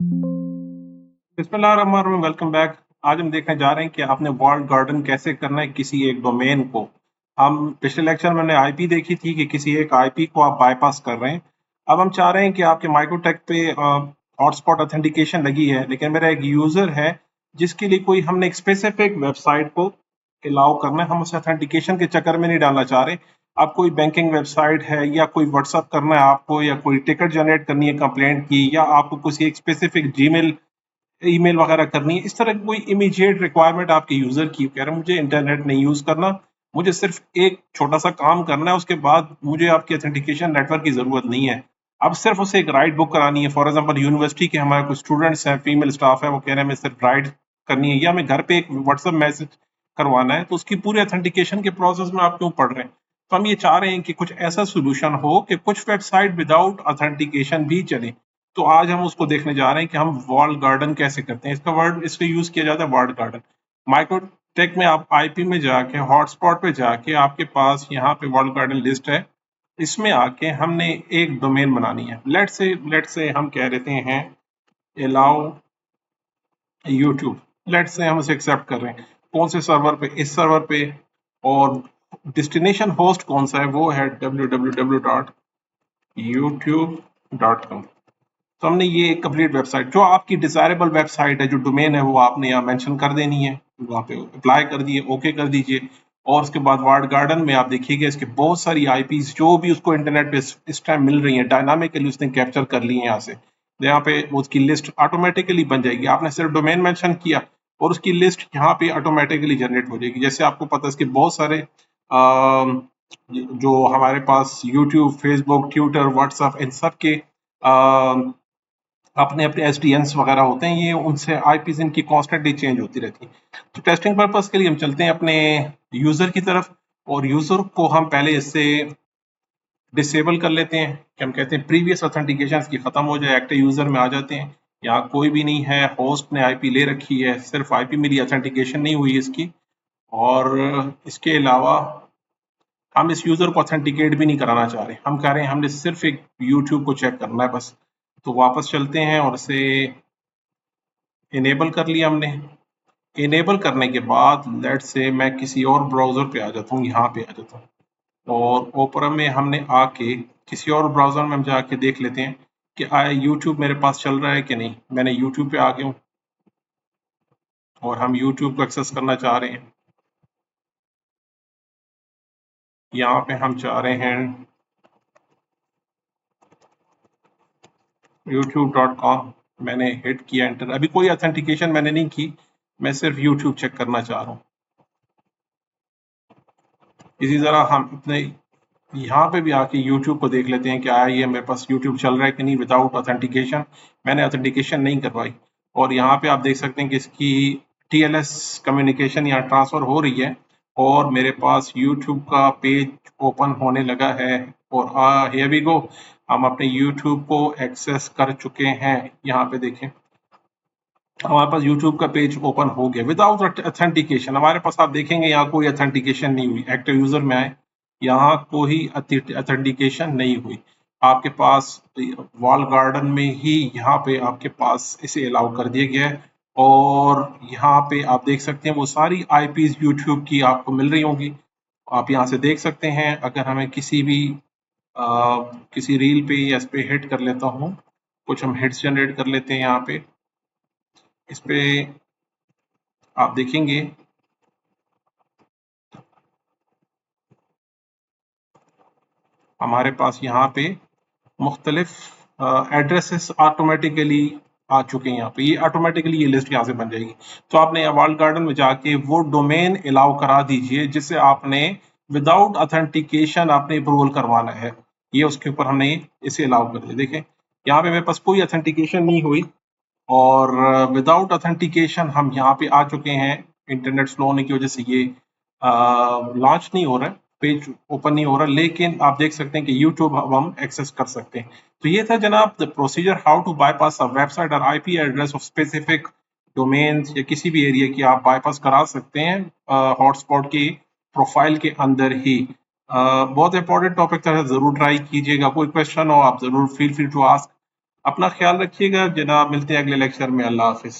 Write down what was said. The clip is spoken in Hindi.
बिस्मिल्लाहिर्रहमानिर्रहीम, वेलकम बैक। आज हम देखने जा रहे हैं कि आपने वॉल्ड गार्डन कैसे करना है किसी एक डोमेन को। हम पिछले लेक्चर में हमने आईपी देखी थी कि किसी एक आईपी को आप बाईपास कर रहे हैं। अब हम चाह रहे हैं कि आपके माइक्रोटेक पे हॉटस्पॉट ऑथेंटिकेशन लगी है, लेकिन मेरा एक यूजर है जिसके लिए कोई हमने एक स्पेसिफिक वेबसाइट को अलाउ करना है। हम उस ऑथेंटिकेशन के चक्कर में नहीं डालना चाह रहे। अब कोई बैंकिंग वेबसाइट है या कोई व्हाट्सअप करना है आपको, या कोई टिकट जनरेट करनी है कंप्लेंट की, या आपको किसी एक स्पेसिफिक जीमेल ईमेल वगैरह करनी है, इस तरह की कोई इमीडिएट रिक्वायरमेंट आपके यूजर की कह रहे हैं मुझे इंटरनेट नहीं यूज करना, मुझे सिर्फ एक छोटा सा काम करना है, उसके बाद मुझे आपकी ऑथेंटिकेशन नेटवर्क की जरूरत नहीं है। अब सिर्फ उसे एक राइड बुक करानी है। फॉर एग्जांपल यूनिवर्सिटी के हमारे कुछ स्टूडेंट्स हैं, फीमेल स्टाफ है, वो कह रहे हैं हमें सिर्फ राइड करनी है, या हमें घर पे एक व्हाट्सएप मैसेज करवाना है, तो उसकी पूरे ऑथेंटिकेशन के प्रोसेस में आप क्यों पढ़ रहे हैं। तो हम ये चाह रहे हैं कि कुछ ऐसा सोल्यूशन हो कि कुछ वेबसाइट विदाउट ऑथेंटिकेशन भी चले। तो आज हम उसको देखने जा रहे हैं कि हम वॉल गार्डन कैसे करते हैं। इसका यूज किया जाता है वर्ड गार्डन। माइक्रोटेक में आप आईपी में जाके हॉटस्पॉट पे जाके आपके पास यहाँ पे वर्ल्ड गार्डन लिस्ट है, इसमें आके हमने एक डोमेन बनानी है। लेट से हम कह देते हैं अलाउ यूट्यूब। लेट से हम इसे एक्सेप्ट कर रहे हैं। कौन से सर्वर पे? इस सर्वर पे। और डेस्टिनेशन होस्ट कौन सा है? वो है www.youtube.com। तो हमने ये कंप्लीट वेबसाइट, जो आपकी डिजायरेबल वेबसाइट है, जो डोमेन है, वो आपने यहाँ मेंशन कर देनी है। वहाँ पे अप्लाई कर दिए, ओके कर दीजिए। और उसके बाद वर्ड गार्डन में आप देखिएगा इसके बहुत सारी आईपीज जो भी उसको इंटरनेट पे इस टाइम मिल रही हैं, डायनामिकली उसने कैप्चर कर ली है यहाँ से। तो यहाँ पे उसकी लिस्ट ऑटोमेटिकली बन जाएगी। आपने सिर्फ डोमेन मेंशन किया और उसकी लिस्ट यहाँ पे ऑटोमेटिकली जनरेट हो जाएगी। जैसे आपको पता है इसके बहुत सारे जो हमारे पास यूट्यूब, फेसबुक, ट्विटर, व्हाट्सएप, इन सब के अपने अपने एसडीएन्स वगैरह होते हैं, ये उनसे आईपीज इनकी कॉन्स्टेंटली चेंज होती रहती है। तो टेस्टिंग पर्पस के लिए हम चलते हैं अपने यूजर की तरफ, और यूजर को हम पहले इससे डिसेबल कर लेते हैं कि हम कहते हैं प्रीवियस ऑथेंटिकेशन की खत्म हो जाए, एक्टिव यूजर में आ जाते हैं। यहाँ कोई भी नहीं है, होस्ट ने आईपी ले रखी है, सिर्फ आईपी मेरी ऑथेंटिकेशन नहीं हुई इसकी। और इसके अलावा हम इस यूजर को ऑथेंटिकेट भी नहीं कराना चाह रहे, हम कह रहे हैं हमने सिर्फ एक यूट्यूब को चेक करना है बस। तो वापस चलते हैं और इसे इनेबल कर लिया हमने। इनेबल करने के बाद लेट से मैं किसी और ब्राउज़र पे आ जाता हूँ, यहाँ पे आ जाता हूँ, और ओपेरा में हमने आके किसी और ब्राउज़र में हम जाके देख लेते हैं कि आया यूट्यूब मेरे पास चल रहा है कि नहीं। मैंने यूट्यूब पे आ गया हूँ और हम यूट्यूब को एक्सेस करना चाह रहे हैं। यहाँ पे हम चाह रहे हैं youtube.com। मैंने हिट किया एंटर। अभी कोई ऑथेंटिकेशन मैंने नहीं की, मैं सिर्फ यूट्यूब चेक करना चाह रहा हूँ। इसी तरह हम अपने यहाँ पे भी आके यूट्यूब को देख लेते हैं कि आया ये मेरे पास यूट्यूब चल रहा है कि नहीं विदाउट ऑथेंटिकेशन। मैंने ऑथेंटिकेशन नहीं करवाई। और यहाँ पे आप देख सकते हैं कि इसकी टीएलएस कम्युनिकेशन यहाँ ट्रांसफर हो रही है, और मेरे पास यूट्यूब का पेज ओपन होने लगा है। और हियर वी गो, हम अपने यूट्यूब को एक्सेस कर चुके हैं। यहाँ पे देखें, हमारे पास यूट्यूब का पेज ओपन हो गया विदाउट ऑथेंटिकेशन। हमारे पास आप देखेंगे यहाँ कोई ऑथेंटिकेशन नहीं हुई। एक्टिव यूजर में आए, यहाँ कोई ऑथेंटिकेशन नहीं हुई। आपके पास वॉल गार्डन में ही यहाँ पे आपके पास इसे अलाउ कर दिया गया है। और यहाँ पे आप देख सकते हैं वो सारी आईपीज यूट्यूब की आपको मिल रही होंगी। आप यहाँ से देख सकते हैं। अगर हमें किसी भी किसी रील पे या इस पे हिट कर लेता हूँ, कुछ हम हिट्स जनरेट कर लेते हैं यहाँ पे। इस पे आप देखेंगे हमारे पास यहाँ पे मुख्तलिफ एड्रेसेस ऑटोमेटिकली आ चुके हैं। यहाँ पे ये ऑटोमेटिकली ये लिस्ट यहाँ से बन जाएगी। तो आपने वर्ल्ड गार्डन में जाके वो डोमेन अलाउ करा दीजिए जिसे आपने विदाउट ऑथेंटिकेशन आपने अप्रूवल करवाना है। ये उसके ऊपर हमने इसे अलाउ कर दिया। देखें यहाँ पे मेरे पास कोई ऑथेंटिकेशन नहीं हुई, और विदाउट ऑथेंटिकेशन हम यहाँ पे आ चुके हैं। इंटरनेट स्लो होने की वजह से ये लॉन्च नहीं हो रहा है, पेज ओपन नहीं हो रहा, लेकिन आप देख सकते हैं कि यूट्यूब अब हम एक्सेस कर सकते हैं। तो ये था जनाब the procedure how to bypass a website और IP address of specific domains, या किसी भी एरिया की आप बाईपास करा सकते हैं हॉटस्पॉट की प्रोफाइल के अंदर ही। बहुत इंपॉर्टेंट टॉपिक था, जरूर ट्राई कीजिएगा। कोई क्वेश्चन हो आप जरूर फील फ्री टू आस्क। अपना ख्याल रखिएगा जनाब, मिलते हैं अगले लेक्चर में। अल्लाह हाफिज।